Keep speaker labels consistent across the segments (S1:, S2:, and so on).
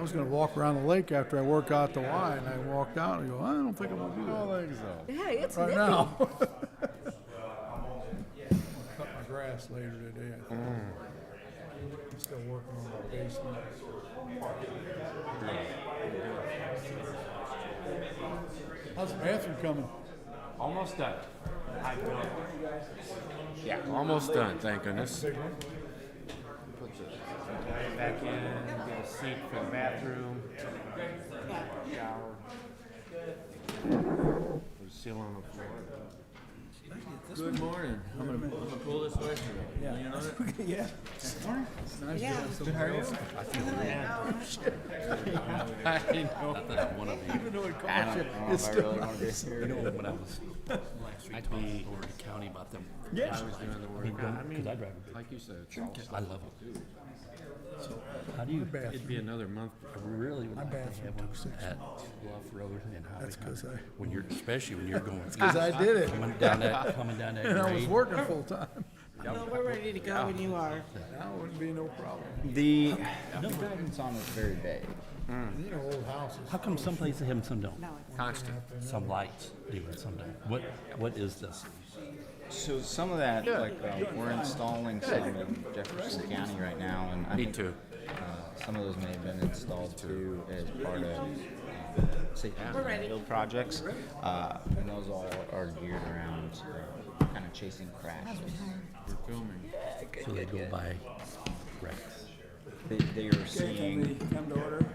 S1: I was gonna walk around the lake after I work out the Y, and I walked out and I go, I don't think I'm gonna do
S2: I
S1: that
S2: don't think so.
S3: Yeah, it's
S1: right
S3: nippy.
S1: now. Cut my grass later today, I think. I'm still working on my basement. How's the bathroom coming?
S4: Almost done. I built.
S2: Yeah, almost done, thank goodness.
S1: Big one?
S4: Back in, get a sink for the bathroom, shower. Put a seal on the floor.
S2: Good morning. I'm gonna pull this way.
S1: Yeah.
S2: You know that?
S1: Yeah. It's nice to
S3: Yeah.
S1: have some help.
S2: I know.
S5: Not that I want to be.
S1: Even though it
S2: I
S1: costs
S2: don't
S1: you,
S2: know if
S1: it's
S2: I
S5: Oh,
S1: still
S2: really want to be
S1: nice.
S2: here.
S5: You know, when I was last week talking over to county about them.
S1: Yeah.
S2: I was doing the work.
S5: Because I drive a big.
S2: Like you said, it's all
S5: I love it. How do you?
S2: It'd be another month.
S5: I really would
S1: My
S5: like to
S1: bathroom
S5: have one
S1: took 6
S5: at Bluff Road and Highway.
S1: That's 'cause
S5: 100.
S1: I-
S5: When you're, especially when you're going.
S1: Because I did it,
S5: Coming down that
S1: and I was
S5: grade.
S1: working full time.
S3: Well, we're ready to go when you are.
S1: Now it wouldn't be no problem.
S6: The guidance on it's very vague.
S1: You know, old houses.
S5: How come some places have them, some don't?
S3: No,
S2: Constant.
S5: Some lights, even some don't. What is this?
S6: So some of that, we're installing some in Jefferson County right now, and I
S2: Me
S6: think,
S2: too.
S6: some of those may have been installed too as part of safe
S3: We're ready.
S6: build projects, and those all are geared around kind of chasing crashes.
S2: We're filming.
S5: So they go by records.
S6: They are seeing.
S7: Come to order.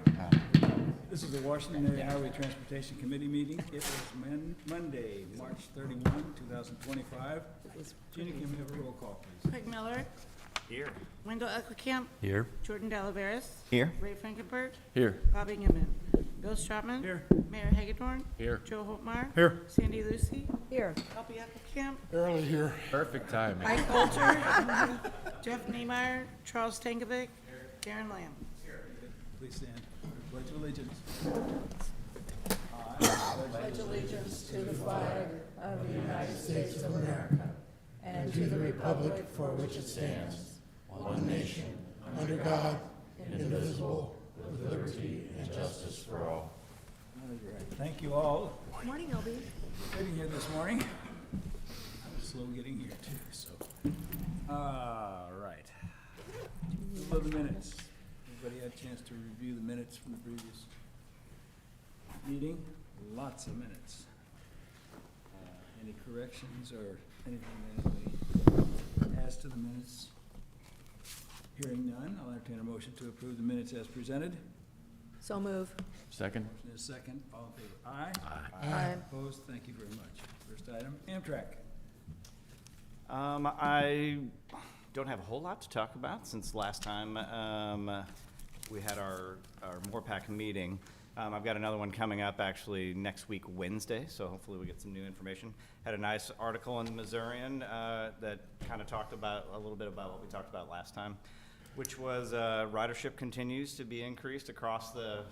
S7: This is the Washington Area Highway Transportation Committee meeting. It was Monday, March 31, 2025. Gina, can we have a roll call, please?
S3: Craig Miller.
S4: Here.
S3: Wendell Ecklecamp.
S5: Here?
S3: Jordan Delaveris.
S6: Here.
S3: Ray Frankenberg.
S5: Here.
S3: Bobby Ingeman. Bill Stratman.
S7: Here.
S3: Mayor Hagedorn.
S2: Here.
S3: Joe Holtmeyer.
S1: Here.
S3: Sandy Lucy. Here. Bobby Ecklecamp.
S1: Early here.
S2: Perfect timing.
S3: Mike Coulter. Jeff Niemeyer. Charles Tankovic. Darren Lamb.
S7: Please stand. Pledge of allegiance.
S8: pledge allegiance to the flag of the United States of America and to the republic for which it stands, one nation, under God, indivisible, with liberty and justice for all.
S7: All right. Thank you all
S3: Morning, LB.
S7: for getting here this morning. I was slow getting here too, so. All right. Approval of the minutes. Everybody had a chance to review the minutes from the previous meeting? Lots of minutes. Any corrections or anything that anybody adds to the minutes? Hearing none, I'll entertain a motion to approve the minutes as presented.
S8: So move.
S2: Second.
S7: Motion is second. All in favor? Aye.
S8: Aye.
S7: Opposed? Thank you very much. First item, Amtrak.
S6: I don't have a whole lot to talk about since last time we had our MORPAC meeting. I've got another one coming up actually next week, Wednesday, so hopefully we get some new information. Had a nice article in the Missourian that kind of talked about a little bit about what we talked about last time, which was ridership continues to be increased across the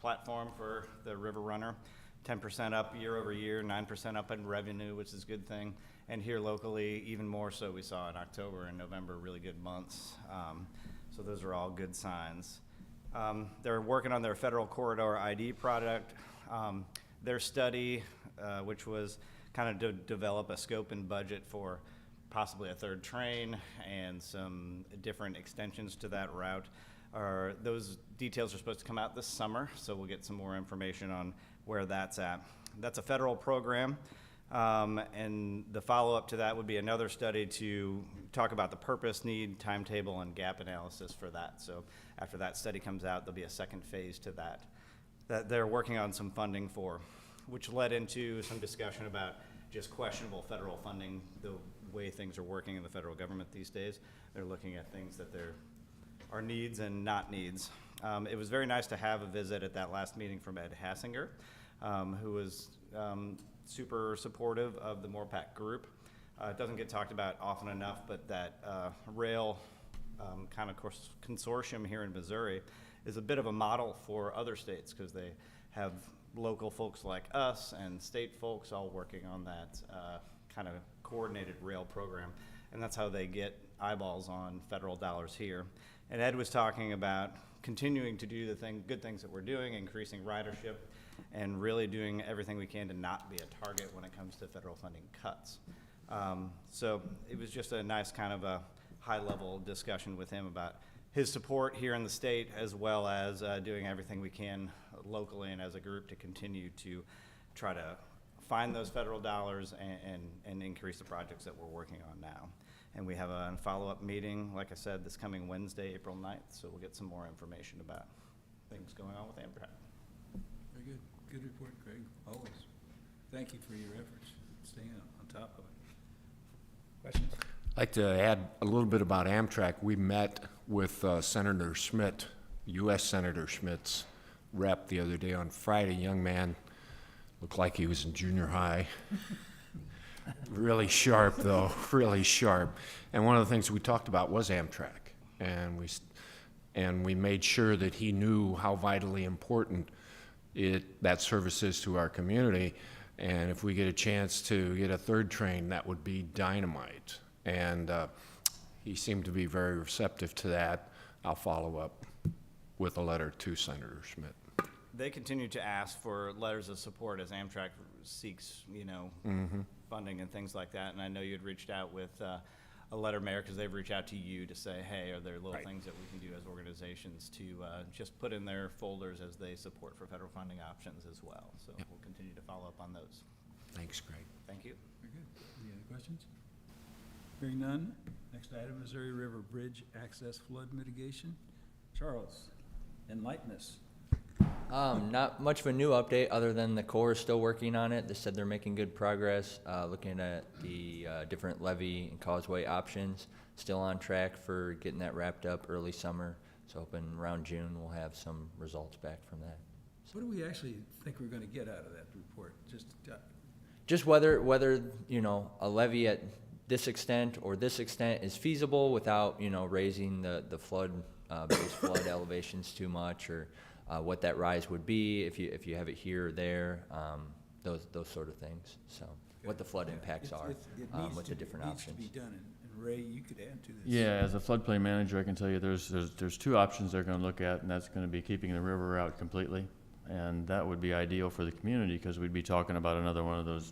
S6: platform for the River Runner. 10% up year over year, 9% up in revenue, which is a good thing. And here locally, even more so, we saw in October and November really good months. So those are all good signs. They're working on their federal corridor ID product. Their study, which was kind of to develop a scope and budget for possibly a third train and some different extensions to that route. Those details are supposed to come out this summer, so we'll get some more information on where that's at. That's a federal program, and the follow-up to that would be another study to talk about the purpose, need, timetable, and gap analysis for that. So after that study comes out, there'll be a second phase to that they're working on some funding for, which led into some discussion about just questionable federal funding, the way things are working in the federal government these days. They're looking at things that there are needs and not needs. It was very nice to have a visit at that last meeting from Ed Hassinger, who was super supportive of the MORPAC group. It doesn't get talked about often enough, but that rail kind of consortium here in Missouri is a bit of a model for other states because they have local folks like us and state folks all working on that kind of coordinated rail program. and that's how they get eyeballs on federal dollars here. And Ed was talking about continuing to do the good things that we're doing, increasing ridership, and really doing everything we can to not be a target when it comes to federal funding cuts. So it was just a nice kind of a high-level discussion with him about his support here in the state, as well as doing everything we can locally and as a group to continue to try to find those federal dollars and increase the projects that we're working on now. And we have a follow-up meeting, like I said, this coming Wednesday, April 9th, so we'll get some more information about things going on with Amtrak.
S7: Very good. Good report, Craig, always. Thank you for your efforts, staying on top of it. Questions?
S9: I'd like to add a little bit about Amtrak. We met with Senator Schmidt, U.S. Senator Schmidt's rep the other day on Friday. Young man, looked like he was in junior high. Really sharp, though, really sharp. And one of the things we talked about was Amtrak. And we made sure that he knew how vitally important that service is to our community. And if we get a chance to get a third train, that would be dynamite. And he seemed to be very receptive to that. I'll follow up with a letter to Senator Schmidt.
S6: They continue to ask for letters of support as Amtrak seeks, funding and things like that. And I know you had reached out with a letter, Mayor, because they've reached out to you to say, hey, are there little things that we can do as organizations to just put in their folders as they support for federal funding options as well. So we'll continue to follow up on those.
S9: Thanks, Greg.
S6: Thank you.
S7: Very good. Any other questions? Hearing none. Next item, Missouri River Bridge Access Flood Mitigation. Charles, enlighten us.
S2: Not much of a new update other than the Corps is still working on it. They said they're making good progress, looking at the different levee and causeway options. Still on track for getting that wrapped up early summer. So hoping around June we'll have some results back from that.
S7: What do we actually think we're gonna get out of that report?
S2: Just whether a levee at this extent or this extent is feasible without raising the flood base flood elevations too much, or what that rise would be if you have it here or there, those sort of things. So what the flood impacts are with the different options.
S7: It needs to be done, and Ray, you could add to this.
S10: Yeah, as a floodplain manager, I can tell you there's two options they're going to look at, and that's going to be keeping the river out completely, and that would be ideal for the community because we'd be talking about another one of those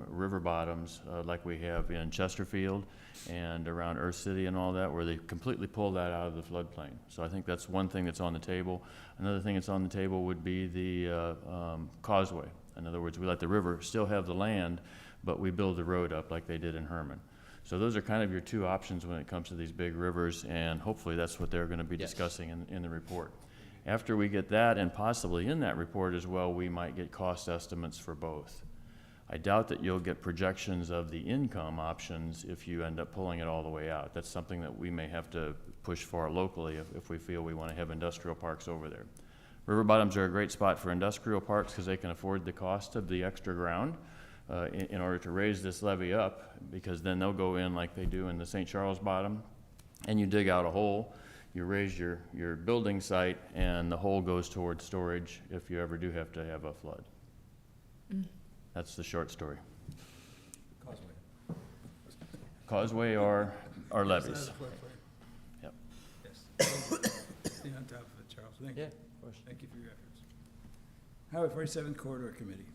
S10: river bottoms like we have in Chesterfield and around Earth City and all that, where they completely pull that out of the floodplain. So I think that's one thing that's on the table. Another thing that's on the table would be the causeway. In other words, we let the river still have the land, but we build the road up like they did in Herman. So those are kind of your two options when it comes to these big rivers, and hopefully that's what they're going to be discussing in the report. After we get that, and possibly in that report as well, we might get cost estimates for both. I doubt that you'll get projections of the income options if you end up pulling it all the way out. That's something that we may have to push for locally if we feel we want to have industrial parks over there. River bottoms are a great spot for industrial parks because they can afford the cost of the extra ground in order to raise this levee up, because then they'll go in like they do in the St. Charles bottom, and you dig out a hole, you raise your building site, and the hole goes towards storage if you ever do have to have a flood. That's the short story.
S7: Causeway.
S10: Causeway or levees. Yep.
S7: Yes. Stay on top of it, Charles. Thank you.
S2: Yeah, of course.
S7: Thank you for your efforts. Highway 47 Corridor Committee.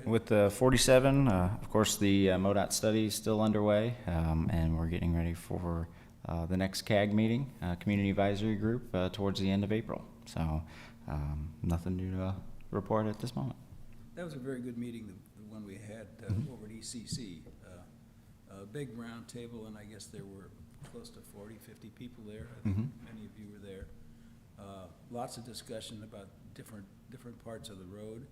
S11: With the 47, of course, the MoDOT study is still underway, and we're getting ready for the next CAG meeting, Community Advisory Group, towards the end of April. So nothing new to report at this moment.
S7: That was a very good meeting, the one we had over at ECC. A big round table, and I guess there were close to 40, 50 people there. I think many of you were there. Lots of discussion about different parts of the road.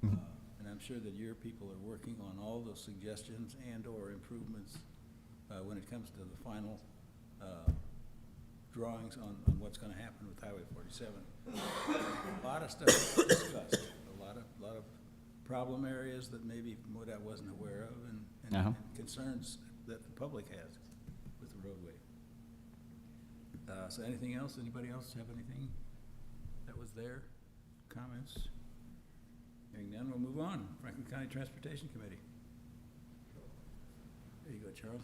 S7: And I'm sure that your people are working on all those suggestions and/or improvements when it comes to the final drawings on what's going to happen with Highway 47. A lot of stuff discussed, a lot of problem areas that maybe MoDOT wasn't aware of, and concerns that the public has with the roadway. So anything else? Anybody else have anything that was there? Comments? Hearing none, we'll move on. Franklin County Transportation Committee. There you go, Charles.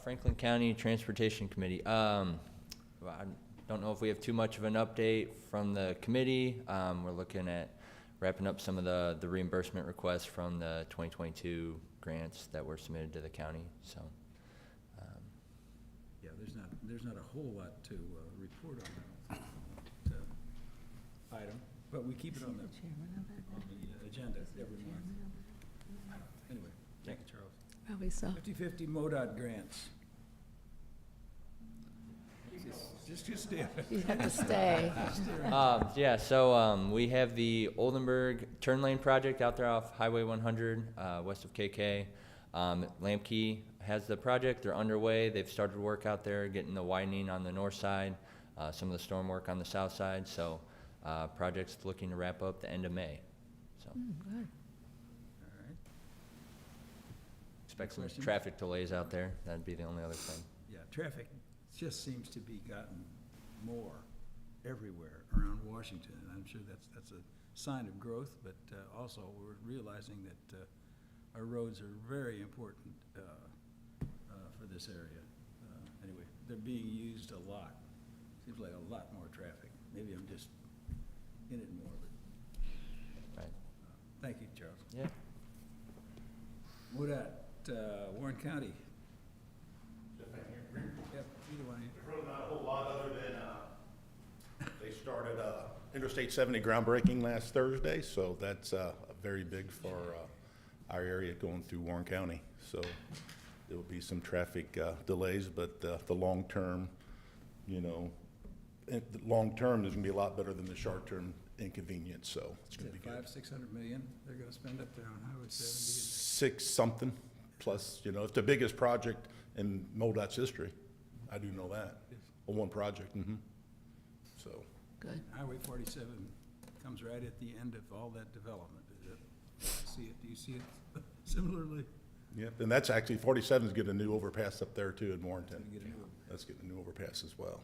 S2: Franklin County Transportation Committee. Well, I don't know if we have too much of an update from the committee. We're looking at wrapping up some of the reimbursement requests from the 2022 grants that were submitted to the county, so.
S7: Yeah, there's not a whole lot to report on that item, but we keep it on the agenda every month. Anyway, thank you, Charles.
S8: Probably so.
S7: 50/50 MoDOT grants. Just stay.
S8: You have to stay.
S2: Yeah, so we have the Oldenburg turn lane project out there off Highway 100, west of KK. Lamkey has the project, they're underway, they've started work out there, getting the widening on the north side, some of the storm work on the south side, so project's looking to wrap up the end of May. So
S8: Good.
S7: All right.
S2: expect some
S7: Questions?
S2: traffic delays out there, that'd be the only other thing.
S7: Yeah, traffic just seems to be gotten more everywhere around Washington, and I'm sure that's a sign of growth, but also we're realizing that our roads are very important for this area. Anyway, they're being used a lot. Seems like a lot more traffic. Maybe I'm just in it more, but
S2: Right.
S7: thank you, Charles.
S2: Yeah.
S7: MoDOT, Warren County. Yep, either one of you.
S12: Really not a whole lot other than, they started, Interstate 70 groundbreaking last Thursday, so that's, very big for, our area going through Warren County. So there will be some traffic, delays, but, the long-term, you know, the long-term is gonna be a lot better than the short-term inconvenience, so it's gonna be good.
S7: 500-600 million they're gonna spend up there on Highway 70.
S12: Six something, plus, you know, it's the biggest project in MoDOT's history. I do know that, on one project, So,
S8: Good.
S7: Highway 47 comes right at the end of all that development. I see it. Do you see it similarly?
S12: yep, and that's actually, 47's getting a new overpass up there too in Warrenton.
S7: Gonna get a new-
S12: That's getting a new overpass as well.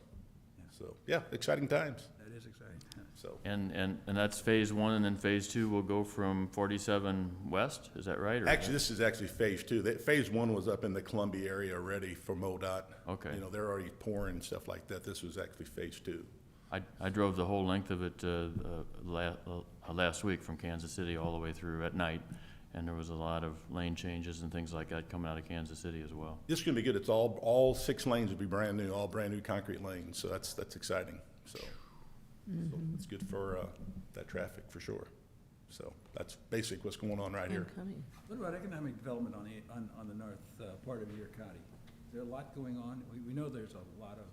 S7: Yeah.
S12: So, yeah, exciting times,
S7: That is exciting.
S12: so.
S10: And that's phase one, and then phase two will go from 47 west, is that right? or-
S12: Actually, this is actually phase two. Phase one was up in the Columbia area already for MoDOT.
S10: Okay.
S12: You know, they're already pouring and stuff like that. This was actually phase two.
S10: I drove the whole length of it last week from Kansas City all the way through at night, and there was a lot of lane changes and things like that coming out of Kansas City as well.
S12: This is gonna be good. It's all 6 lanes will be brand new, all brand new concrete lanes, so that's exciting, so. So it's good for, that traffic for sure. So that's basically what's going on right here.
S8: Coming.
S7: What about economic development on the north part of your county? Is there a lot going on? We know there's a lot of,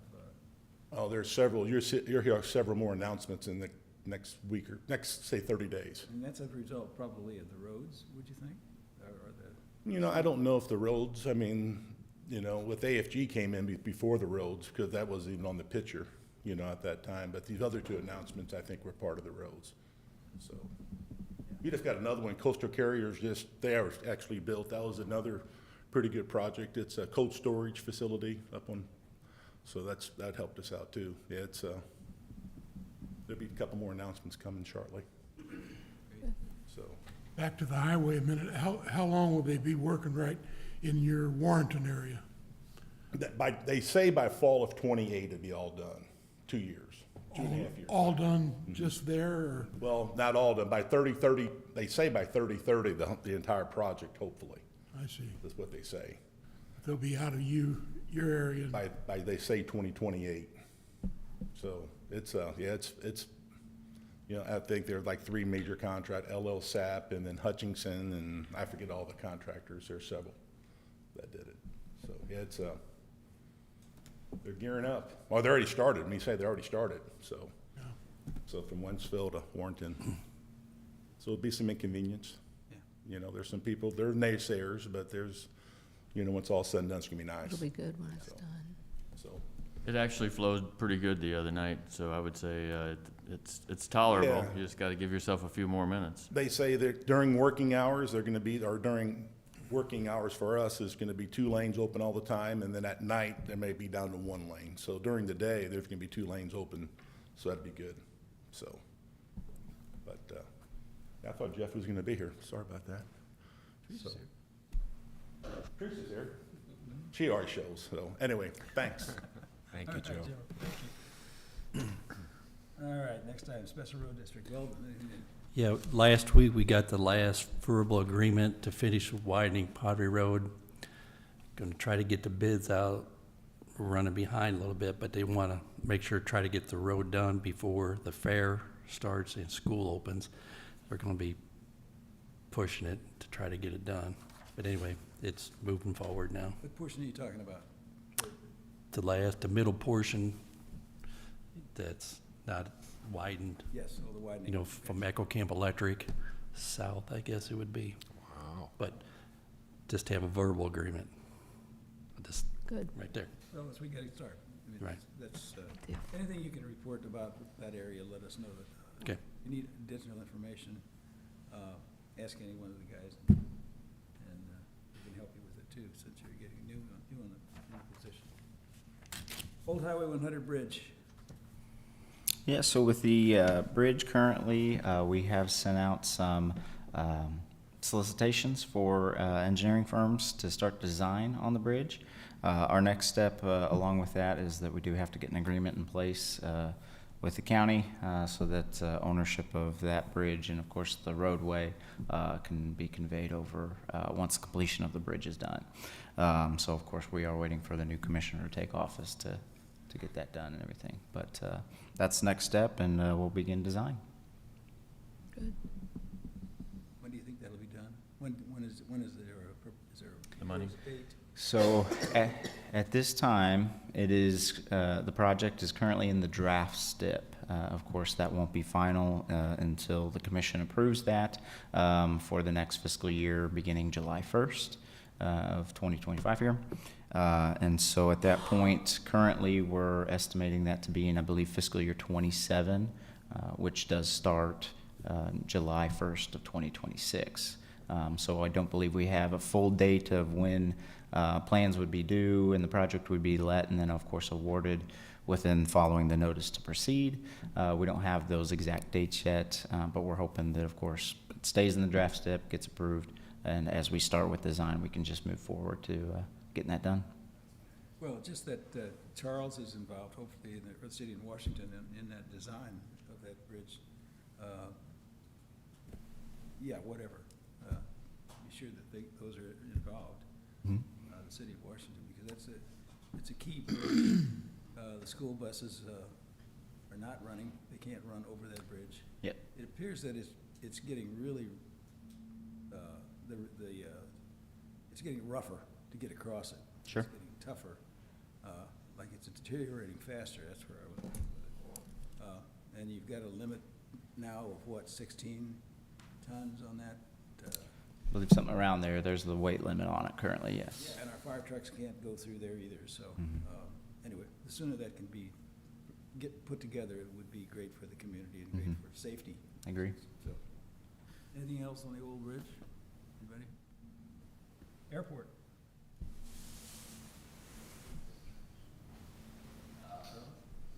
S12: Oh, there's several, you're hearing several more announcements in the next week or next, say, 30 days.
S7: and that's a result probably of the roads, would you think? Or the,
S12: You know, I don't know if the roads, I mean, you know, with AFG came in before the roads, because that wasn't even on the picture, you know, at that time. But these other two announcements, I think, were part of the roads. So, you just got another one, Coastal Carriers, they are actually built. That was another pretty good project. It's a cold storage facility up on, so that helped us out too. Yeah, there'll be a couple more announcements coming shortly. So,
S1: Back to the highway a minute, how long will they be working right in your Warrenton area?
S12: they say by fall of '28 it'll be all done, 2 years, 2.5 years.
S1: All done just there, or?
S12: Well, not all done, by 3030, they say by 3030, the entire project, hopefully,
S1: I see.
S12: that's what they say.
S1: They'll be out of your area.
S12: By, they say 2028. So, it's, you know, I think there are like 3 major contract, LL SAP, and then Hutchinson, and I forget all the contractors, there's several that did it. So, yeah, they're gearing up. Well, they already started, let me say they already started, so.
S1: Yeah.
S12: So from Wentzville to Warrenton. So it'll be some inconvenience.
S7: Yeah.
S12: You know, there's some people, they're naysayers, but there's, you know, when it's all said and done, it's gonna be nice.
S8: It'll be good when it's
S12: So.
S8: done.
S12: So,
S10: It actually flowed pretty good the other night, so I would say it's tolerable.
S12: Yeah.
S10: You just got to give yourself a few more minutes.
S12: they say that during working hours, they're gonna be, or during working hours for us, is gonna be 2 lanes open all the time, and then at night, there may be down to 1 lane. So during the day, there's gonna be 2 lanes open, so that'd be good, so. But, I thought Jeff was gonna be here, sorry about that. So, She already shows, so, anyway, thanks.
S9: Thank
S7: All
S9: you,
S7: right,
S9: Joe.
S7: Thank you. All right, next item, Special Road District. Well,
S5: Yeah, last week we got the last verbal agreement to finish widening Pottery Road. Gonna try to get the bids out. We're running behind a little bit, but they wanna make sure, try to get the road done before the fair starts and school opens. We're gonna be pushing it to try to get it done. But anyway, it's moving forward now.
S7: what portion are you talking about?
S5: The middle portion that's not widened,
S7: Yes, all the widening.
S5: you know, from Echo Camp Electric south, I guess it would be.
S9: Wow.
S5: But just to have a verbal agreement. Just
S8: Good.
S5: right there.
S7: Well, as we get it started. I mean,
S5: Right.
S7: That's, anything you can report about that area, let us know.
S5: Okay.
S7: If you need additional information, ask any one of the guys, and we can help you with it too, since you're getting new on the position. Old Highway 100 Bridge.
S11: Yeah, so with the bridge currently, we have sent out some solicitations for engineering firms to start design on the bridge. Our next step along with that is that we do have to get an agreement in place with the county so that ownership of that bridge and of course the roadway can be conveyed over once completion of the bridge is done. So of course we are waiting for the new commissioner to take office to get that done and everything. But that's the next step, and we'll begin design.
S8: Good.
S7: When do you think that'll be done? When is there a
S10: The money?
S7: proposed date?
S11: So at this time, it is, the project is currently in the draft step. Of course, that won't be final until the commission approves that for the next fiscal year, beginning July 1st of 2025 here. And so at that point, currently, we're estimating that to be in, I believe, fiscal year 27, which does start July 1st of 2026. So I don't believe we have a full date of when plans would be due and the project would be let and then, of course, awarded within following the notice to proceed. We don't have those exact dates yet, but we're hoping that, of course, it stays in the draft step, gets approved, and as we start with design, we can just move forward to getting that done.
S7: Well, just that Charles is involved, hopefully, in the city of Washington in that design of that bridge. Yeah, whatever. Be sure that those are involved,
S11: Mhm.
S7: the city of Washington, because it's a key bridge. The school buses are not running, they can't run over that bridge.
S11: Yep.
S7: It appears that it's getting really, it's getting rougher to get across it.
S11: Sure.
S7: It's getting tougher, like it's deteriorating faster, that's where I was going with it. And you've got a limit now of what, 16 tons on that?
S11: I believe something around there. There's the weight limit on it currently, yes.
S7: And our fire trucks can't go through there either, so, anyway, the sooner that can get put together, it would be great for the community and great for safety.
S11: I agree.
S7: So, anything else on the old bridge? Anybody? Airport.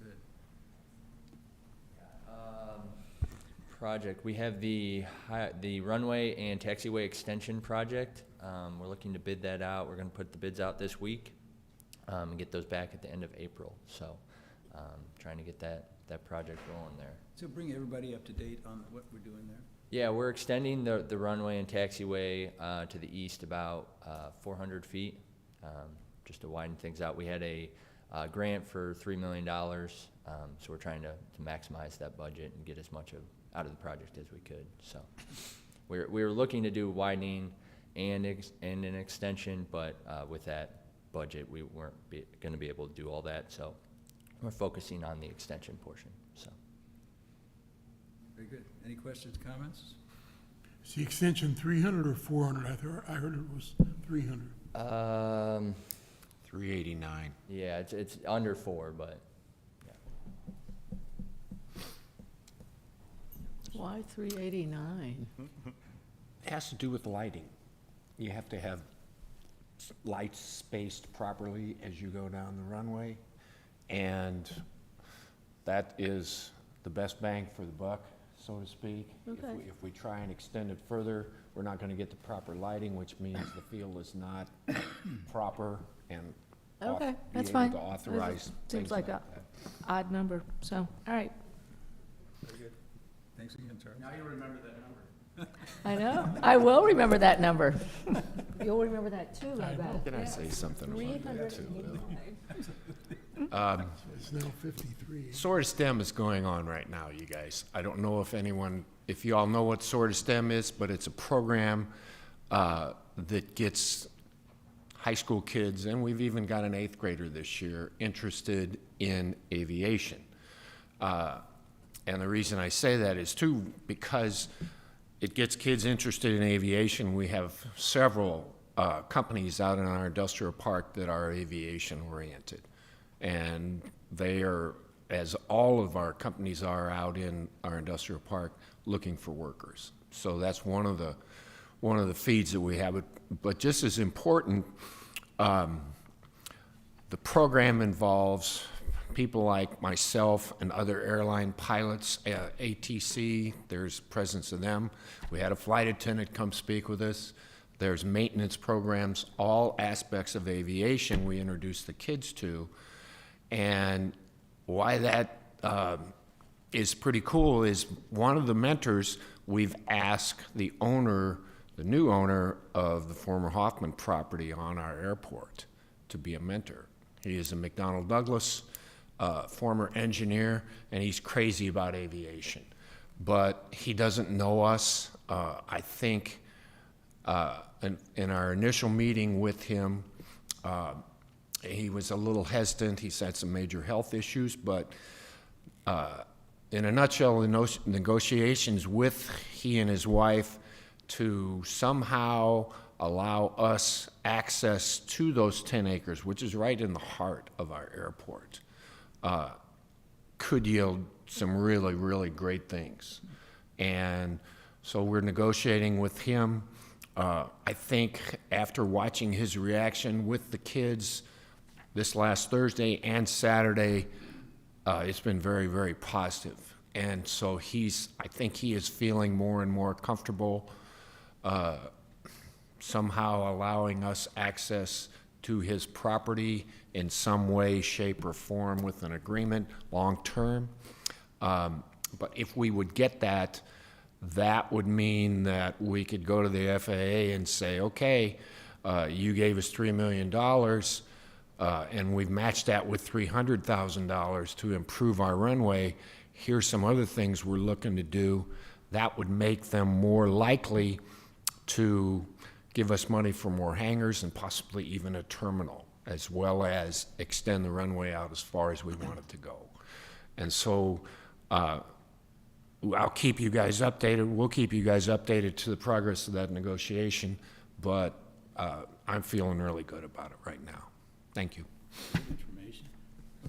S7: Good.
S2: Project, we have the runway and taxiway extension project. We're looking to bid that out. We're gonna put the bids out this week, and get those back at the end of April. So, trying to get that project rolling there.
S7: So bring everybody up to date on what we're doing there.
S2: Yeah, we're extending the runway and taxiway to the east about 400 feet, just to widen things out. We had a grant for $3 million, so we're trying to maximize that budget and get as much out of the project as we could. So we were looking to do widening and an extension, but with that budget, we weren't going to be able to do all that. So we're focusing on the extension portion. So.
S7: Very good. Any questions, comments?
S1: Is the extension 300 or 400? I heard it was 300.
S9: 389.
S2: Yeah, it's under 4, but yeah.
S8: Why 389?
S9: It has to do with lighting. You have to have lights spaced properly as you go down the runway, and that is the best bang for the buck. so to speak.
S8: Okay.
S9: If we try and extend it further, we're not gonna get the proper lighting, which means the field is not proper and
S8: Okay,
S9: be
S8: that's
S9: able
S8: fine.
S9: to authorize
S8: Seems
S9: things
S8: like a
S9: that.
S8: odd number, so, all right.
S7: Very good. Thanks again, Charles.
S4: Now you remember that number.
S8: I know. I will remember that number. You'll remember that too, I bet.
S9: Can I say something about that too, Bill?
S1: It's now 53.
S9: Sword STEM is going on right now, you guys. I don't know if you all know what Sword STEM is, but it's a program that gets high school kids, and we've even got an 8th grader this year, interested in aviation. And the reason I say that is too, because it gets kids interested in aviation. We have several companies out in our industrial park that are aviation oriented. And they are, as all of our companies are out in our industrial park, looking for workers. So that's one of the feeds that we have. But just as important, the program involves people like myself and other airline pilots, ATC, there's presence of them. We had a flight attendant come speak with us. There's maintenance programs, all aspects of aviation we introduce the kids to. And why that is pretty cool is one of the mentors, we've asked the owner, the new owner of the former Hoffman property on our airport to be a mentor. He is a McDonnell Douglas former engineer, and he's crazy about aviation. But he doesn't know us. I think in our initial meeting with him, he was a little hesitant. He's had some major health issues, but in a nutshell, the negotiations with he and his wife to somehow allow us access to those 10 acres, which is right in the heart of our airport, could yield some really, really great things. And so we're negotiating with him. I think after watching his reaction with the kids this last Thursday and Saturday, it's been very, very positive. And so I think he is feeling more and more comfortable somehow allowing us access to his property in some way, shape, or form with an agreement long-term. But if we would get that, that would mean that we could go to the FAA and say, okay, you gave us $3 million, and we've matched that with $300,000 to improve our runway. Here's some other things we're looking to do. That would make them more likely to give us money for more hangars and possibly even a terminal, as well as extend the runway out as far as we want it to go. And so I'll keep you guys updated. We'll keep you guys updated to the progress of that negotiation, but I'm feeling really good about it right now. Thank you.
S7: Information.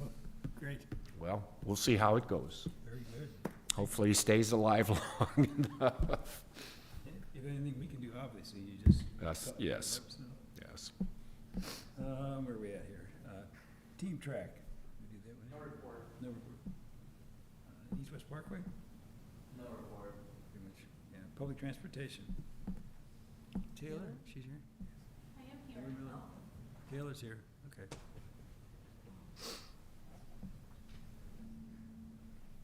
S7: Oh, great.
S9: Well, we'll see how it goes.
S7: Very good.
S9: Hopefully he stays alive long enough.
S7: If anything we can do, obviously, you just.
S9: Yes, yes, yes.
S7: Where are we at here? Team track. We did that one. No report. No report. East West Parkway? No report. Pretty much, yeah. Public transportation. Taylor, she's here?
S13: I am here.
S7: Taylor's here, okay.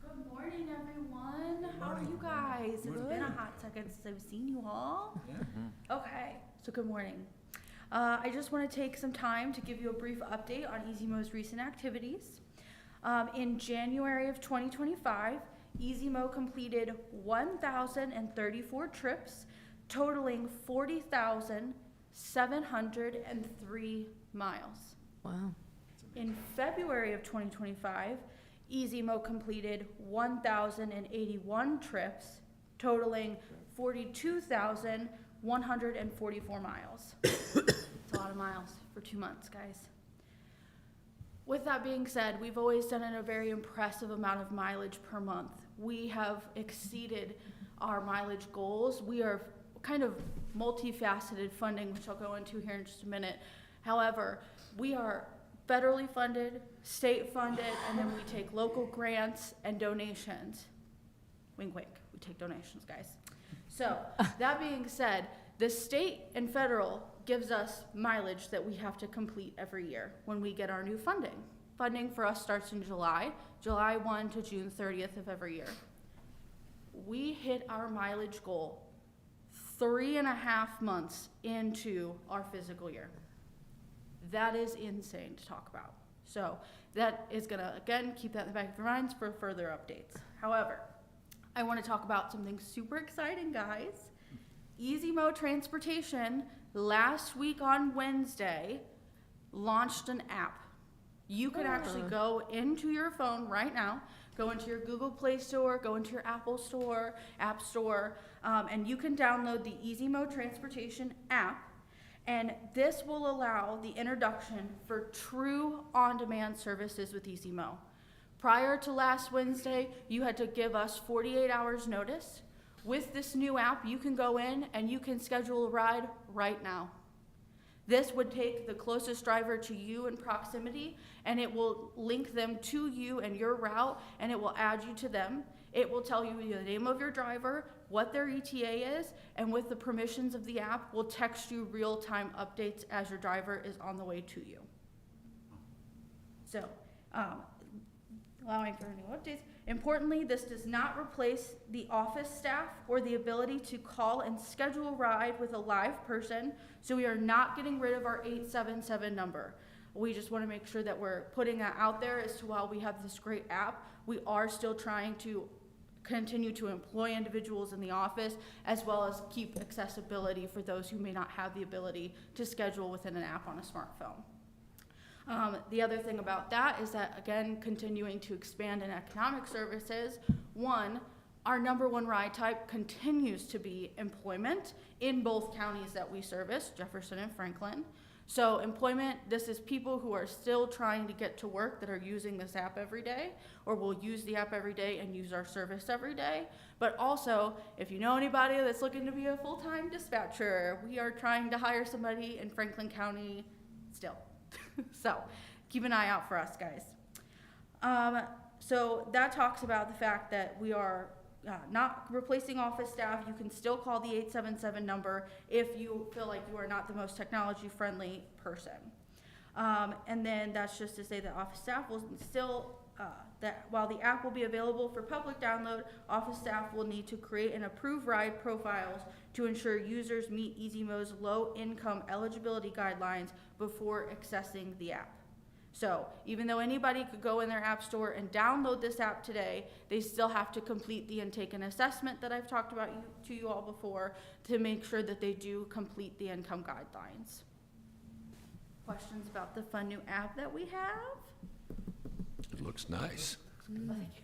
S13: Good morning, everyone. How are you guys? It's been a hot second since I've seen you all.
S7: Yeah.
S13: Okay, so good morning. I just want to take some time to give you a brief update on EasyMo's recent activities. In January of 2025, EasyMo completed 1,034 trips, totaling 40,703 miles.
S8: Wow.
S13: In February of 2025, EasyMo completed 1,081 trips, totaling 42,144 miles. It's a lot of miles for 2 months, guys. With that being said, we've always done a very impressive amount of mileage per month. We have exceeded our mileage goals. We are kind of multifaceted funding, which I'll go into here in just a minute. However, we are federally funded, state funded, and then we take local grants and donations. Wink, wink. We take donations, guys. So, that being said, the state and federal gives us mileage that we have to complete every year when we get our new funding. Funding for us starts in July 1 to June 30th of every year. We hit our mileage goal 3.5 months into our fiscal year. That is insane to talk about. So that is gonna, again, keep that in the back of your minds for further updates. However, I wanna talk about something super exciting, guys. EasyMo Transportation last week on Wednesday launched an app. You can actually go into your phone right now, go into your Google Play Store, go into your Apple Store, App Store, and you can download the EasyMo Transportation app. And this will allow the introduction for true on-demand services with EasyMo. Prior to last Wednesday, you had to give us 48 hours notice. With this new app, you can go in and you can schedule a ride right now. This would take the closest driver to you in proximity, and it will link them to you and your route, and it will add you to them. It will tell you the name of your driver, what their ETA is, and with the permissions of the app, will text you real-time updates as your driver is on the way to you. So, allowing for new updates. Importantly, this does not replace the office staff or the ability to call and schedule a ride with a live person, so we are not getting rid of our 877 number. We just want to make sure that we're putting that out there as to while we have this great app, we are still trying to continue to employ individuals in the office, as well as keep accessibility for those who may not have the ability to schedule within an app on a smartphone. The other thing about that is that, again, continuing to expand in economic services, one, our number one ride type continues to be employment in both counties that we service, Jefferson and Franklin. So employment, this is people who are still trying to get to work that are using this app every day, or will use the app every day and use our service every day. But also, if you know anybody that's looking to be a full-time dispatcher, we are trying to hire somebody in Franklin County still. So keep an eye out for us, guys. So that talks about the fact that we are not replacing office staff. You can still call the 877 number if you feel like you are not the most technology friendly person. And then that's just to say that office staff will still, that while the app will be available for public download, office staff will need to create and approve ride profiles to ensure users meet EasyMo's low income eligibility guidelines before accessing the app. So even though anybody could go in their app store and download this app today, they still have to complete the intake and assessment that I've talked about to you all before to make sure that they do complete the income guidelines. Questions about the fun new app that we have?
S9: It looks nice.
S13: Oh, thank you.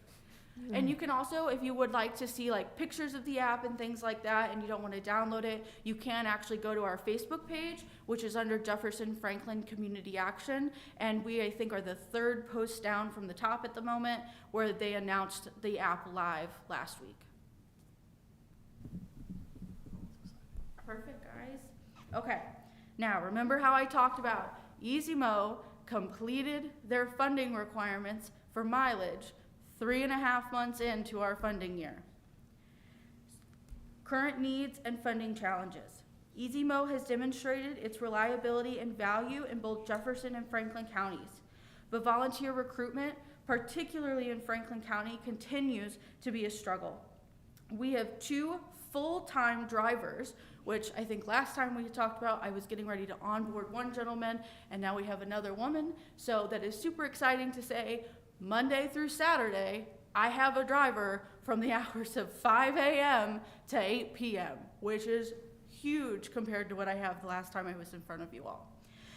S13: And you can also, if you would like to see like pictures of the app and things like that, and you don't want to download it, you can actually go to our Facebook page, which is under Jefferson Franklin Community Action. And we, I think, are the third post down from the top at the moment, where they announced the app live last week. Perfect, guys. Okay, now remember how I talked about EasyMo completed their funding requirements for mileage 3.5 months into our funding year. Current needs and funding challenges. EasyMo has demonstrated its reliability and value in both Jefferson and Franklin counties. But volunteer recruitment, particularly in Franklin County, continues to be a struggle. We have 2 full-time drivers, which I think last time we talked about, I was getting ready to onboard one gentleman, and now we have another woman. So that is super exciting to say, Monday through Saturday, I have a driver from the hours of 5 a.m. to 8 p.m., which is huge compared to what I have the last time I was in front of you all.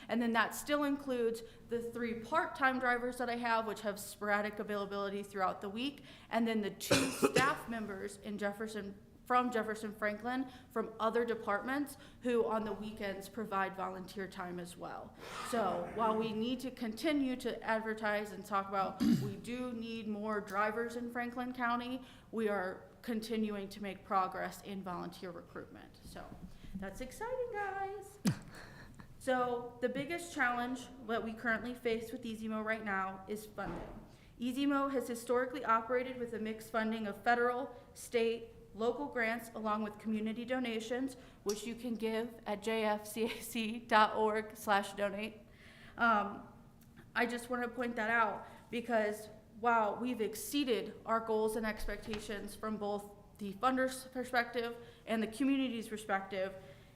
S13: And then that still includes the 3 part-time drivers that I have, which have sporadic availability throughout the week, and then the 2 staff members in from Jefferson Franklin from other departments who on the weekends provide volunteer time as well. So while we need to continue to advertise and talk about we do need more drivers in Franklin County, we are continuing to make progress in volunteer recruitment. So that's exciting, guys. So the biggest challenge that we currently face with EasyMo right now is funding. EasyMo has historically operated with a mixed funding of federal, state, local grants along with community donations, which you can give at jfcac.org/donate. I just want to point that out because while we've exceeded our goals and expectations from both the funder's perspective and the community's perspective,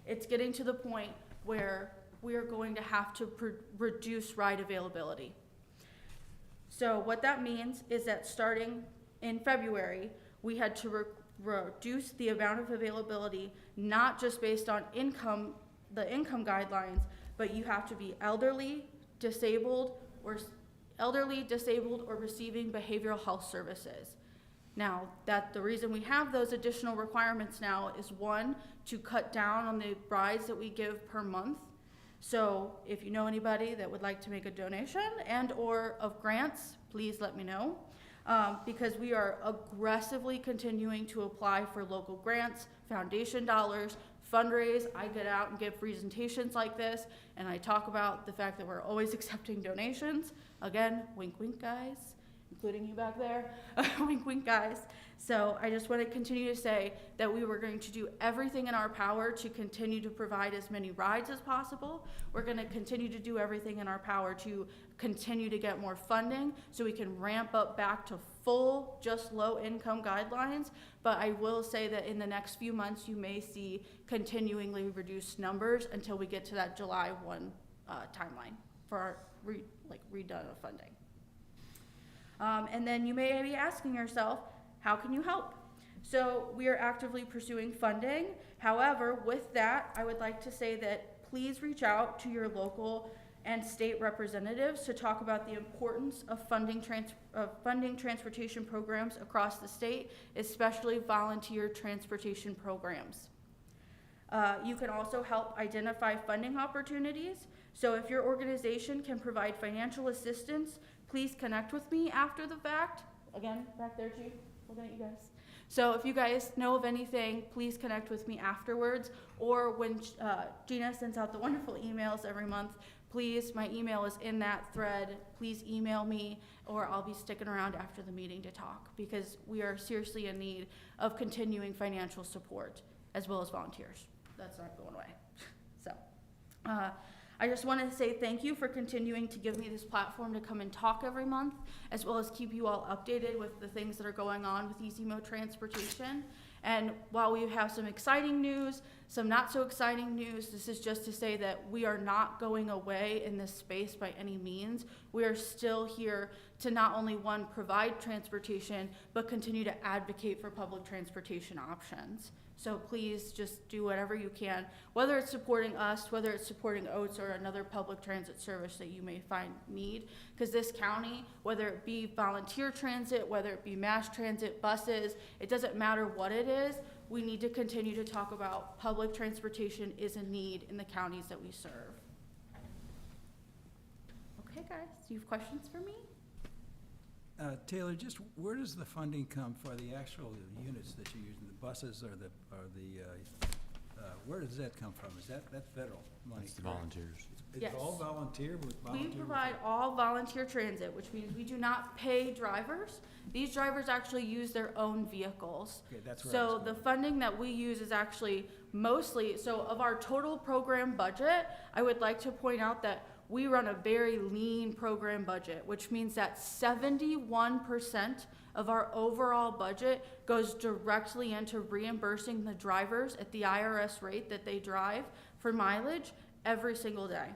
S13: it's getting to the point where we are going to have to reduce ride availability. So what that means is that starting in February, we had to reduce the amount of availability, not just based on the income guidelines, but you have to be elderly, disabled, or receiving behavioral health services. Now, the reason we have those additional requirements now is, one, to cut down on the rides that we give per month. So if you know anybody that would like to make a donation and or of grants, please let me know. Because we are aggressively continuing to apply for local grants, foundation dollars, fundraise. I get out and give presentations like this, and I talk about the fact that we're always accepting donations. Again, wink, wink, guys, including you back there. Wink, wink, guys. So I just want to continue to say that we were going to do everything in our power to continue to provide as many rides as possible. We're going to continue to do everything in our power to continue to get more funding so we can ramp up back to full, just low income guidelines. But I will say that in the next few months, you may see continually reduced numbers until we get to that July 1 timeline for our redone of funding. And then you may be asking yourself, how can you help? So we are actively pursuing funding. However, with that, I would like to say that please reach out to your local and state representatives to talk about the importance of funding transportation programs across the state, especially volunteer transportation programs. You can also help identify funding opportunities. So if your organization can provide financial assistance, please connect with me after the fact. Again, back there, Chief, looking at you guys. So if you guys know of anything, please connect with me afterwards, or when Gina sends out the wonderful emails every month, please, my email is in that thread. Please email me, or I'll be sticking around after the meeting to talk, because we are seriously in need of continuing financial support as well as volunteers. That's not going away. So I just want to say thank you for continuing to give me this platform to come and talk every month, as well as keep you all updated with the things that are going on with Easy Mo Transportation. And while we have some exciting news, some not so exciting news, this is just to say that we are not going away in this space by any means. We are still here to not only, one, provide transportation, but continue to advocate for public transportation options. So please just do whatever you can, whether it's supporting us, whether it's supporting OATS or another public transit service that you may find need. Because this county, whether it be volunteer transit, whether it be mass transit, buses, it doesn't matter what it is, we need to continue to talk about public transportation is a need in the counties that we serve. Okay, guys, do you have questions for me?
S7: Taylor, just where does the funding come for the actual units that you're using, the buses or where does that come from? Is that federal money?
S10: It's the volunteers.
S7: It's
S13: Yes.
S7: all volunteer with
S13: We
S7: volunteer?
S13: provide all volunteer transit, which means we do not pay drivers. These drivers actually use their own vehicles.
S7: Okay, that's where I
S13: So
S7: was
S13: the
S7: going.
S13: funding that we use is actually mostly, so of our total program budget, I would like to point out that we run a very lean program budget, which means that 71% of our overall budget goes directly into reimbursing the drivers at the IRS rate that they drive for mileage every single day.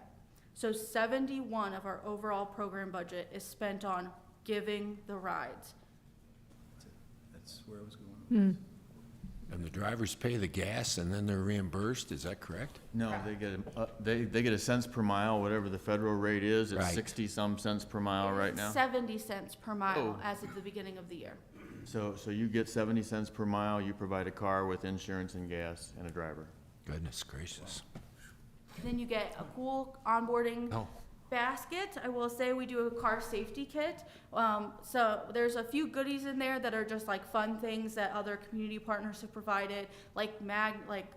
S13: So 71 of our overall program budget is spent on giving the rides.
S7: That's where I was going.
S9: And the drivers pay the gas and then they're reimbursed, is that correct?
S10: No,
S13: Correct.
S10: they get a cents per mile, whatever the federal rate is. It's
S9: Right.
S10: 60-some cents per mile right now.
S13: 70 cents per mile
S10: Oh.
S13: as of the beginning of the year.
S10: So you get 70 cents per mile, you provide a car with insurance and gas and a driver.
S9: Goodness gracious.
S13: Then you get a cool onboarding
S9: No.
S13: basket. I will say we do a car safety kit. So there's a few goodies in there that are just like fun things that other community partners have provided, like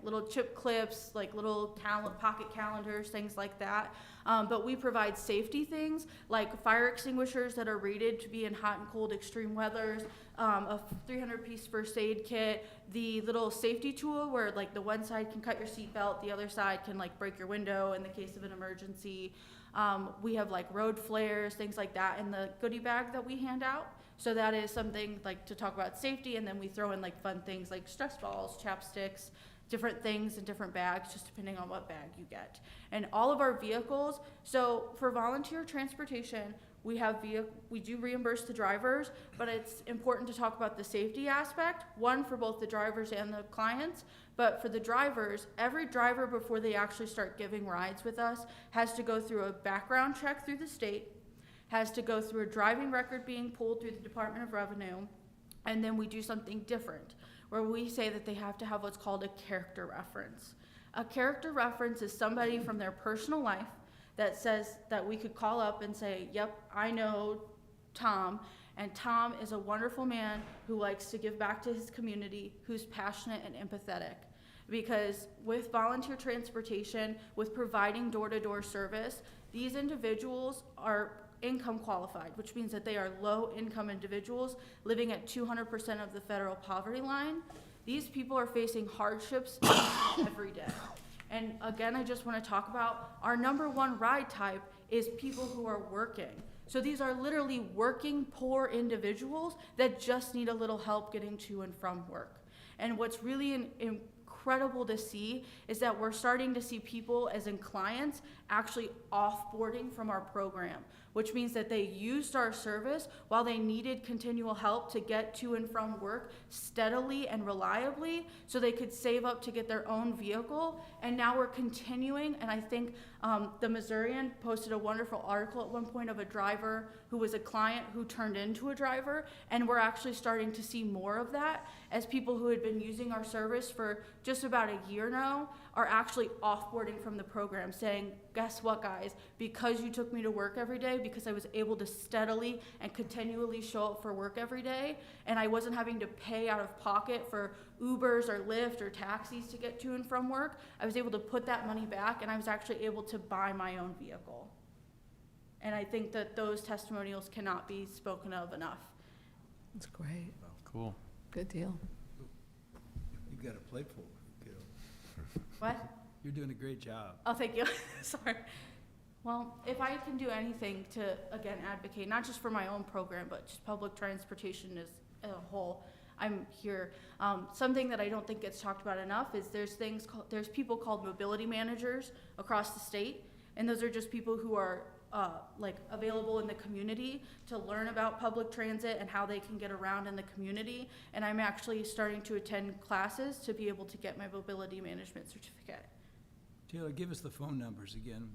S13: little chip clips, like little pocket calendars, things like that. But we provide safety things like fire extinguishers that are rated to be in hot and cold extreme weathers, a 300-piece first aid kit, the little safety tool where like the one side can cut your seatbelt, the other side can like break your window in the case of an emergency. We have like road flares, things like that in the goodie bag that we hand out. So that is something like to talk about safety, and then we throw in like fun things like stress balls, chapsticks, different things in different bags, just depending on what bag you get. And all of our vehicles, so for volunteer transportation, we do reimburse the drivers, but it's important to talk about the safety aspect, one for both the drivers and the clients. But for the drivers, every driver before they actually start giving rides with us has to go through a background check through the state, has to go through a driving record being pulled through the Department of Revenue, and then we do something different, where we say that they have to have what's called a character reference. A character reference is somebody from their personal life that says that we could call up and say, yep, I know Tom, and Tom is a wonderful man who likes to give back to his community, who's passionate and empathetic. Because with volunteer transportation, with providing door-to-door service, these individuals are income qualified, which means that they are low-income individuals living at 200% of the federal poverty line. These people are facing hardships every day. And again, I just want to talk about our number one ride type is people who are working. So these are literally working poor individuals that just need a little help getting to and from work. And what's really incredible to see is that we're starting to see people as in clients actually offboarding from our program, which means that they used our service while they needed continual help to get to and from work steadily and reliably so they could save up to get their own vehicle. And now we're continuing, and I think the Missourian posted a wonderful article at one point of a driver who was a client who turned into a driver, and we're actually starting to see more of that as people who had been using our service for just about a year now are actually offboarding from the program, saying, guess what, guys, because you took me to work every day, because I was able to steadily and continually show up for work every day, and I wasn't having to pay out of pocket for Ubers or Lyft or taxis to get to and from work, I was able to put that money back, and I was actually able to buy my own vehicle. And I think that those testimonials cannot be spoken of enough.
S8: That's great.
S10: Cool.
S8: Good deal.
S7: You've got a plate full, kiddo.
S13: What?
S7: You're doing a great job.
S13: Oh, thank you. Sorry. Well, if I can do anything to, again, advocate, not just for my own program, but just public transportation as a whole, I'm here. Something that I don't think gets talked about enough is there's people called mobility managers across the state, and those are just people who are available in the community to learn about public transit and how they can get around in the community. And I'm actually starting to attend classes to be able to get my mobility management certificate.
S7: Taylor, give us the phone numbers again.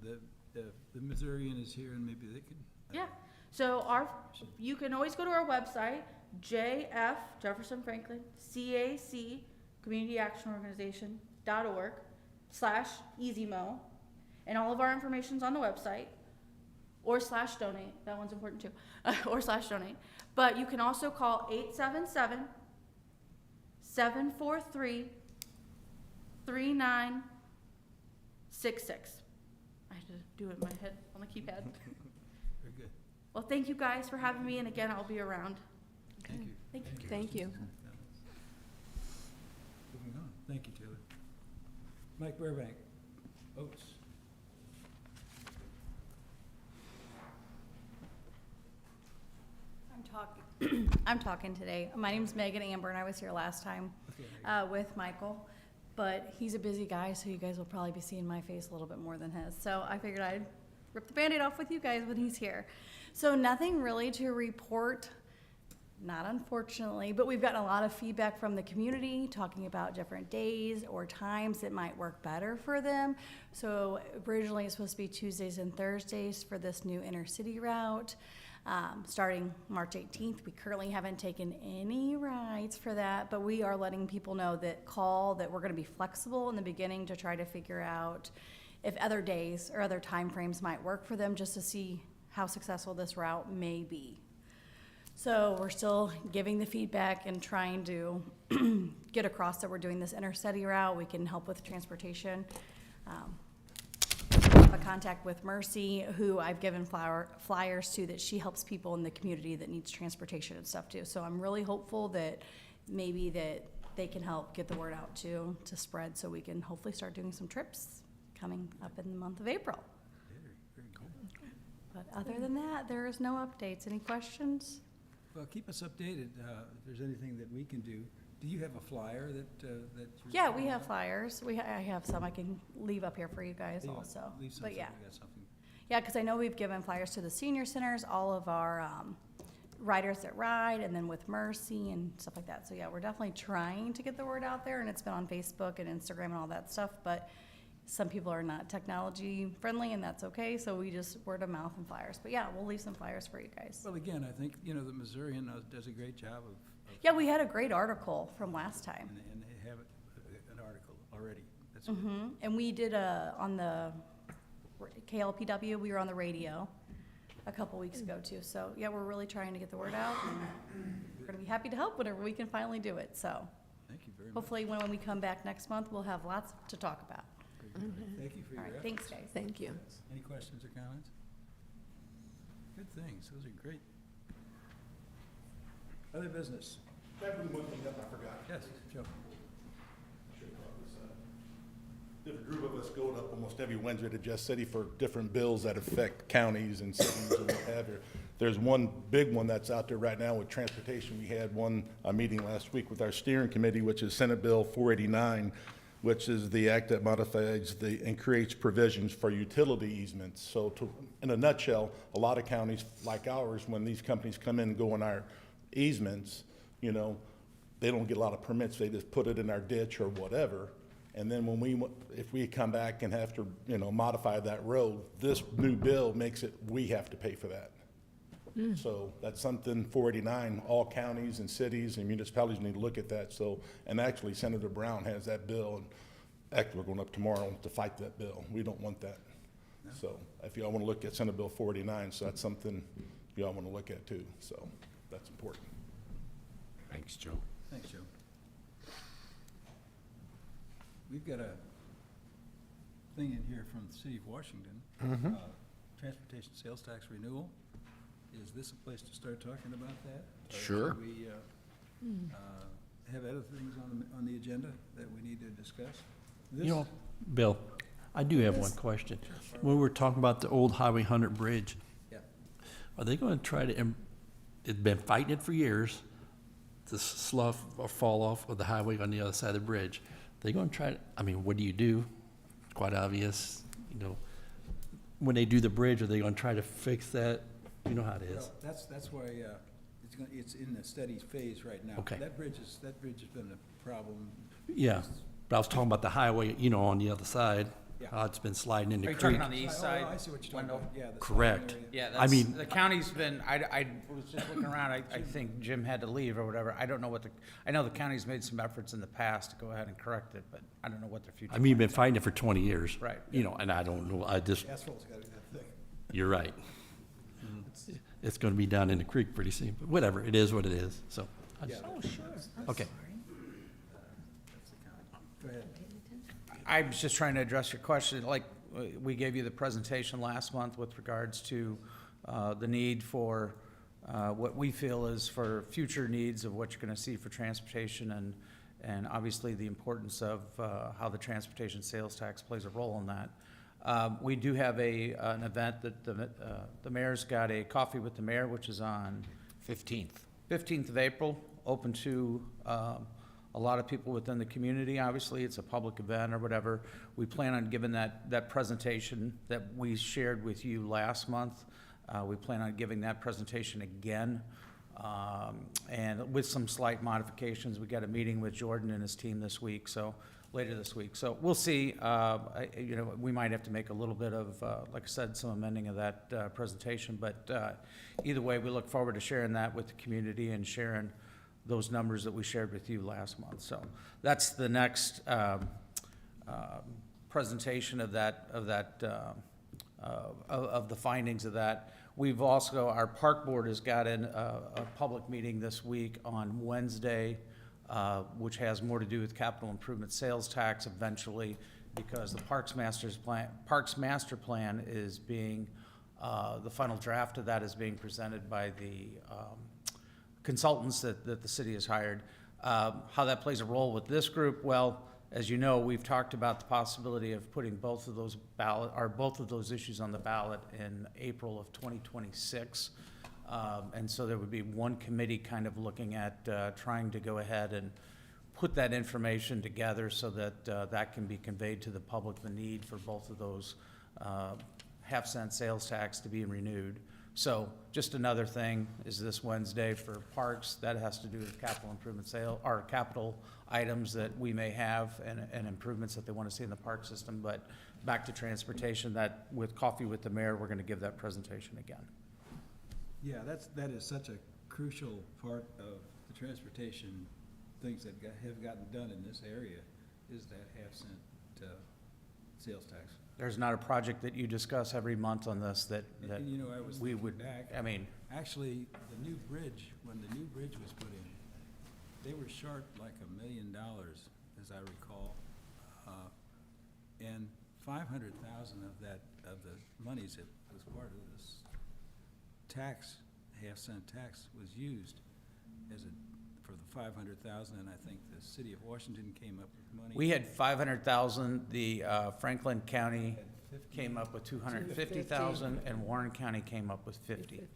S7: The Missourian is here, and maybe they could.
S13: Yeah. So you can always go to our website, JF, Jefferson Franklin, CAC, Community Action Organization.org/EasyMo, and all of our information's on the website, or /donate. That one's important too, or /donate. But you can also call 877-743-3966. I had to do it in my head on the keypad.
S7: Very good.
S13: Well, thank you guys for having me, and again, I'll be around.
S7: Thank you.
S13: Thank you.
S8: Thank you.
S7: Moving on. Thank you, Taylor. Mike Burbank, Oates.
S14: I'm talking today. My name's Megan Amber, and I was here last time with Michael, but he's a busy guy, so you guys will probably be seeing my face a little bit more than his. So I figured I'd rip the Band-Aid off with you guys when he's here. So nothing really to report, not unfortunately, but we've gotten a lot of feedback from the community talking about different days or times that might work better for them. So originally it's supposed to be Tuesdays and Thursdays for this new intercity route. Starting March 18th. We currently haven't taken any rides for that, but we are letting people know that we're going to be flexible in the beginning to try to figure out if other days or other time frames might work for them, just to see how successful this route may be. So we're still giving the feedback and trying to get across that we're doing this intercity route. We can help with transportation. A contact with Mercy, who I've given flyers to, that she helps people in the community that needs transportation and stuff too. So I'm really hopeful that maybe that they can help get the word out too, to spread, so we can hopefully start doing some trips coming up in the month of April.
S7: Very cool.
S14: But other than that, there is no updates. Any questions?
S7: Well, keep us updated, if there's anything that we can do. Do you have a flyer that you're?
S14: Yeah, we have flyers. I have some I can leave up here for you guys also.
S7: Leave some,
S14: But
S7: so
S14: yeah.
S7: we got something.
S14: Yeah, because I know we've given flyers to the senior centers, all of our riders that ride, and then with Mercy and stuff like that. So yeah, we're definitely trying to get the word out there, and it's been on Facebook and Instagram and all that stuff, but some people are not technology friendly, and that's okay, so we just word of mouth and flyers. But yeah, we'll leave some flyers for you guys.
S7: Well, again, I think, the Missourian does a great job of.
S14: Yeah, we had a great article from last time.
S7: And they have an article already. That's
S14: Mm-hmm. And we did on the KLPW, we were on the radio a couple weeks ago too. So yeah, we're really trying to get the word out, and we're gonna be happy to help whenever we can finally do it. So
S7: Thank you very much.
S14: hopefully when we come back next month, we'll have lots to talk about.
S7: Thank you for
S14: All
S7: your
S14: right,
S7: efforts.
S14: thanks guys.
S8: Thank you.
S7: Any questions or comments? Good things, those are great. Other business?
S12: Definitely one thing up, I forgot.
S7: Yes, Joe.
S12: There's a group of us go up almost every Wednesday to Just City for different bills that affect counties and cities and what have you. There's one big one that's out there right now with transportation. We had a meeting last week with our steering committee, which is Senate Bill 489, which is the act that modifies and creates provisions for utility easements. So in a nutshell, a lot of counties like ours, when these companies come in and go on our easements, they don't get a lot of permits. They just put it in our ditch or whatever. And then if we come back and have to, modify that road, this new bill makes it, we have to pay for that. So that's something 489, all counties and cities and municipalities need to look at that. So, and actually Senator Brown has that bill, and actually we're going up tomorrow to fight that bill. We don't want that. So if y'all want to look at Senate Bill 489, so that's something y'all want to look at too. So that's important.
S9: Thanks, Joe.
S7: Thanks, Joe. We've got a thing in here from the city of Washington. Transportation sales tax renewal. Is this a place to start talking about that? Or
S9: Sure.
S7: should we have other things on the agenda that we need to discuss? This-
S5: Bill, I do have one question. When we were talking about the old Highway 100 bridge,
S7: Yeah.
S5: are they gonna try to, it's been fighting it for years, to slough or fall off of the highway on the other side of the bridge. They're gonna try, what do you do? It's quite obvious, when they do the bridge, are they gonna try to fix that? You know how it is.
S7: Well, that's why it's in the study phase right now.
S5: Okay.
S7: That bridge has been a problem.
S5: Yeah, but I was talking about the highway, on the other side,
S7: Yeah.
S5: how it's been sliding in the
S4: Are you
S5: creek.
S4: talking on the east
S7: Oh,
S4: side?
S7: I see what you're talking
S4: Wendell?
S7: about, yeah. the
S5: Correct.
S7: sliding area.
S4: Yeah,
S5: I mean-
S4: the county's been, I was just looking around, I think Jim had to leave or whatever. I don't know I know the county's made some efforts in the past to go ahead and correct it, but I don't know what their future.
S5: You've been fighting it for 20 years.
S4: Right.
S5: And I don't know,
S7: Asphalt's gotta be that thick.
S5: you're right. It's gonna be down in the creek pretty soon, but whatever, it is what it is, so.
S3: Oh, sure.
S5: Okay.
S7: Go ahead.
S4: I was just trying to address your question, like, we gave you the presentation last month with regards to the need for what we feel is for future needs of what you're gonna see for transportation and obviously the importance of how the transportation sales tax plays a role in that. We do have an event that the mayor's got a coffee with the mayor, which is on 15th of April, open to a lot of people within the community. Obviously, it's a public event or whatever. We plan on giving that presentation that we shared with you last month. We plan on giving that presentation again, and with some slight modifications. We got a meeting with Jordan and his team this week, so later this week. So we'll see. We might have to make a little bit of, like I said, some amending of that presentation. But either way, we look forward to sharing that with the community and sharing those numbers that we shared with you last month. So that's the next presentation of the findings of that. We've also, our park board has got a public meeting this week on Wednesday, which has more to do with capital improvement sales tax eventually, because the Parks Master Plan is being, the final draft of that is being presented by the consultants that the city has hired. How that plays a role with this group, well, as you know, we've talked about the possibility of putting both of those issues on the ballot in April of 2026. And so there would be one committee kind of looking at trying to go ahead and put that information together so that that can be conveyed to the public, the need for both of those half-cent sales tax to be renewed. So just another thing is this Wednesday for parks, that has to do with capital improvement or capital items that we may have and improvements that they want to see in the park system. But back to transportation, that with Coffee with the Mayor, we're going to give that presentation again.
S7: Yeah, that is such a crucial part of the transportation things that have gotten done in this area, is that half-cent sales tax.
S4: There's not a project that you discuss every month on this that
S7: And, you know, I was
S4: we
S7: thinking
S4: would,
S7: back,
S4: I mean,
S7: actually, the new bridge, when the new bridge was put in, they were short like $1 million, as I recall. And 500,000 of the monies that was part of this tax, half-cent tax, was used for the 500,000, and I think the city of Washington came up with money.
S4: we had 500,000, the Franklin County came up with 250,000, and Warren County came up with 50.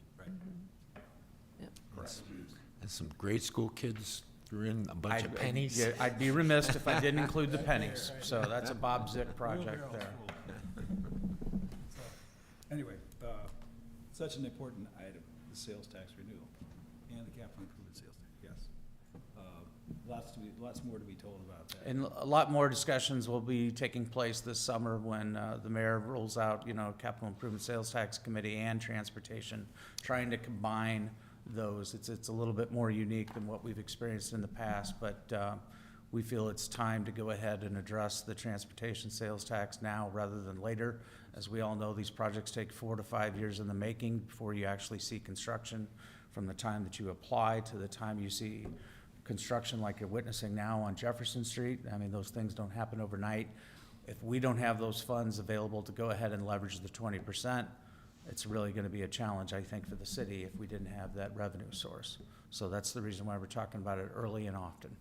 S7: Right.
S9: And some grade school kids threw in a bunch of
S4: I'd-
S9: pennies.
S4: yeah, I'd be remiss if I didn't include the pennies, so that's a Bob Zick project there.
S7: Anyway, such an important item, the sales tax renewal and the capital improvement sales tax, yes. Lots more to be told about that.
S4: And a lot more discussions will be taking place this summer when the mayor rolls out, capital improvement sales tax committee and transportation, trying to combine those. It's a little bit more unique than what we've experienced in the past, but we feel it's time to go ahead and address the transportation sales tax now rather than later. As we all know, these projects take 4 to 5 years in the making before you actually see construction, from the time that you apply to the time you see construction like you're witnessing now on Jefferson Street. I mean, those things don't happen overnight. If we don't have those funds available to go ahead and leverage the 20%, it's really gonna be a challenge, I think, for the city if we didn't have that revenue source. So that's the reason why we're talking about it early and often.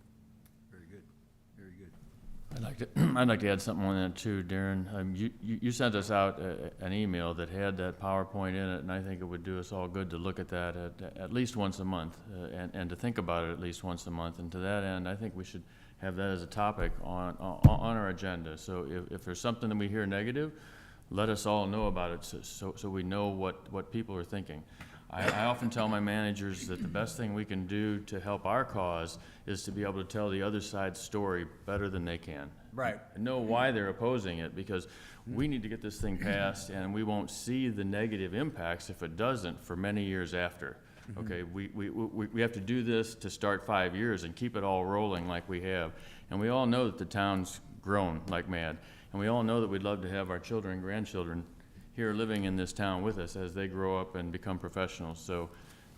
S7: Very good, very good.
S10: I'd like to add something on that too, Darren. You sent us out an email that had that PowerPoint in it, and I think it would do us all good to look at that at least once a month, and to think about it at least once a month. And to that end, I think we should have that as a topic on our agenda. So if there's something that we hear negative, let us all know about it so we know what people are thinking. I often tell my managers that the best thing we can do to help our cause is to be able to tell the other side's story better than they can.
S4: Right.
S10: And know why they're opposing it, because we need to get this thing passed, and we won't see the negative impacts if it doesn't for many years after. Okay, we have to do this to start 5 years and keep it all rolling like we have. And we all know that the town's grown like mad. And we all know that we'd love to have our children and grandchildren here living in this town with us as they grow up and become professionals. So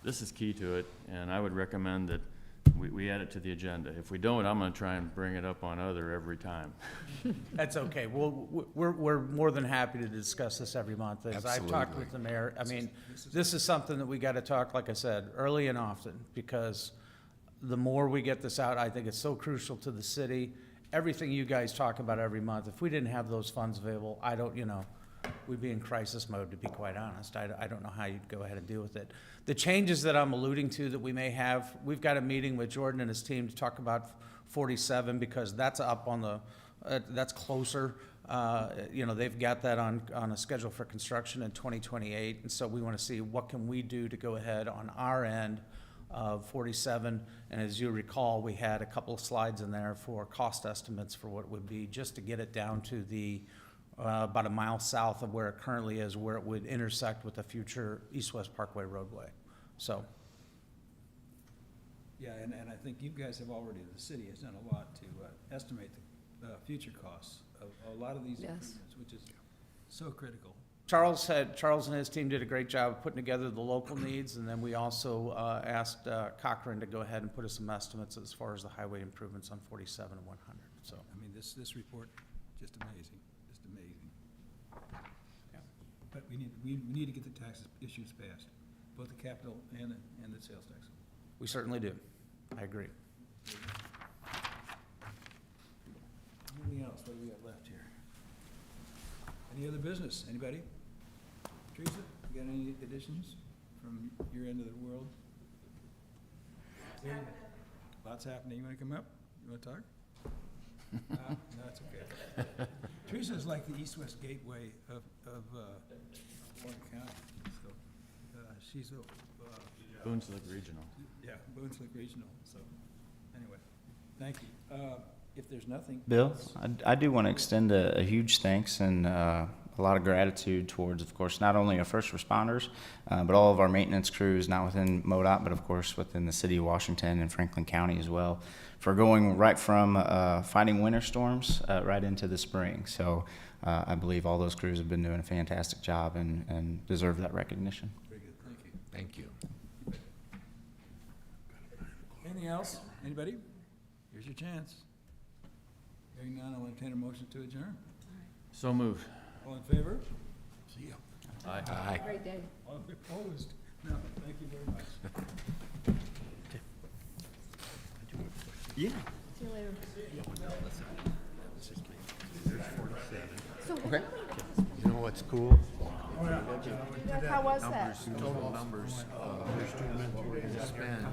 S10: this is key to it, and I would recommend that we add it to the agenda. If we don't, I'm gonna try and bring it up on other every time.
S4: That's okay. We're more than happy to discuss this every month. As I've talked with the mayor, I mean, this is something that we gotta talk, like I said, early and often, because the more we get this out, I think it's so crucial to the city. Everything you guys talk about every month, if we didn't have those funds available, we'd be in crisis mode, to be quite honest. I don't know how you'd go ahead and deal with it. The changes that I'm alluding to that we may have, we've got a meeting with Jordan and his team to talk about 47, because that's up on the, that's closer. They've got that on a schedule for construction in 2028. And so we want to see what can we do to go ahead on our end of 47. And as you recall, we had a couple of slides in there for cost estimates for what it would be, just to get it down to the about a mile south of where it currently is, where it would intersect with the future East-West Parkway roadway. So,
S7: Yeah, and I think you guys have already, the city has done a lot to estimate the future costs of a lot of these improvements, which is so critical.
S4: Charles and his team did a great job of putting together the local needs, and then we also asked Cochran to go ahead and put us some estimates as far as the highway improvements on 47 and 100. So,
S7: I mean, this report just amazing, just amazing. But we need to get the tax issues passed, both the capital and the sales tax.
S4: We certainly do. I agree.
S7: Anything else? What do we got left here? Any other business? Anybody? Teresa, you got any additions from your end of the world? Lots happening. You wanna come up? You wanna talk? No, it's okay. Teresa's like the east-west gateway of Warren County, so, she's a,
S10: Boone Lake Regional.
S7: yeah, Boone's Lake Regional, so, anyway, thank you. If there's nothing.
S11: Bill,
S7: else-
S11: I do want to extend a huge thanks and a lot of gratitude towards, of course, not only our first responders, but all of our maintenance crews, not within MoDOT, but of course within the city of Washington and Franklin County as well, for going right from fighting winter storms right into the spring. So I believe all those crews have been doing a fantastic job and deserve that recognition.
S7: Very good, thank you.
S9: Thank you.
S7: Anything else? Anybody? Here's your chance. Hearing none, I'll entertain a motion to adjourn.
S10: So moved.
S7: All in favor?
S1: See ya.
S10: Aye.
S9: Aye.
S8: Great day.
S7: All opposed? No, thank you very much.
S11: Yeah.
S8: See you later.
S9: Okay. You know what's cool?
S8: How was that?
S9: Total numbers, spend.